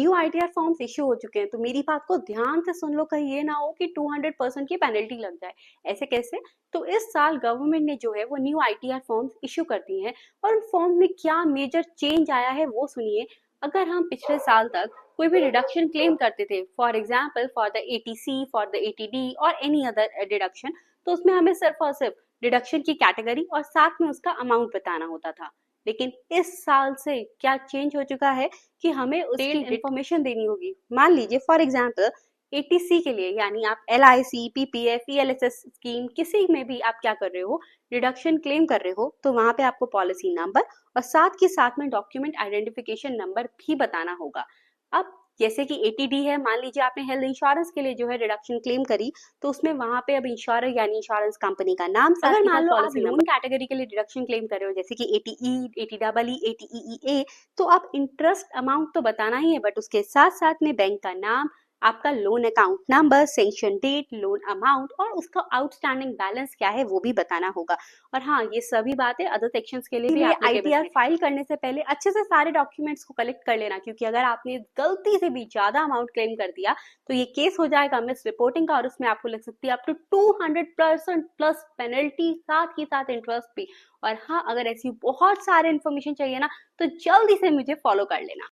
New ITR forms issue हो चुके हैं, तो मेरी बात को ध्यान से सुन लो, कहीं ये ना हो कि 200% की पेनल्टी लग जाए। ऐसे कैसे? तो इस साल गवर्नमेंट ने जो है वो न्यू आईटीआर फॉर्म्स इश्यू कर दिए हैं, और उन फॉर्म में क्या मेजर चेंज आया है वो सुनिए। अगर हम पिछले साल तक कोई भी डिडक्शन क्लेम करते थे, for example for the ATC, for the ATD और एनी अदर डिडक्शन, तो उसमें हमें सिर्फ और सिर्फ डिडक्शन की कैटेगरी और साथ में उसका अमाउंट बताना होता था। लेकिन इस साल से क्या चेंज हो चुका है कि हमें उसकी इन्फॉर्मेशन देनी होगी। मान लीजिए फॉर एग्जाम्पल एटीसी के लिए, यानी आप एलआईसी, पीपीएफ, ईएलएसएस स्कीम किसी में भी आप क्या कर रहे हो, डिडक्शन क्लेम कर रहे हो, तो वहां पे आपको पॉलिसी नंबर और साथ के साथ में डॉक्यूमेंट आइडेंटिफिकेशन नंबर भी बताना होगा। अब जैसे कि एटीडी है, मान लीजिए आपने हेल्थ इंश्योरेंस के लिए जो है डिडक्शन क्लेम करी, तो उसमें वहां पे अब इंश्योरर यानी इंश्योरेंस कंपनी का नाम, अगर मान लो आप लोन कैटेगरी के लिए डिडक्शन क्लेम कर रहे हो जैसे कि एटीई, एटीडबल, एटीईए, तो आप इंटरेस्ट अमाउंट तो बताना ही है, बट उसके साथ साथ में बैंक का नाम, आपका loan account number, sanction date, loan amount और उसका आउटस्टैंडिंग बैलेंस क्या है वो भी बताना होगा। और हाँ, ये सभी बातें अदर सेक्शंस के लिए भी आईटीआर फाइल करने से पहले अच्छे से सारे डॉक्यूमेंट्स को कलेक्ट कर लेना, क्योंकि अगर आपने गलती से भी ज्यादा अमाउंट क्लेम कर दिया तो ये केस हो जाएगा मिस रिपोर्टिंग का, और उसमें आपको लग सकती है अप टू 200% प्लस पेनल्टी, साथ ही साथ इंटरेस्ट भी। और हाँ, अगर ऐसी बहुत सारे इन्फॉर्मेशन चाहिए ना, तो जल्दी से मुझे फॉलो कर लेना।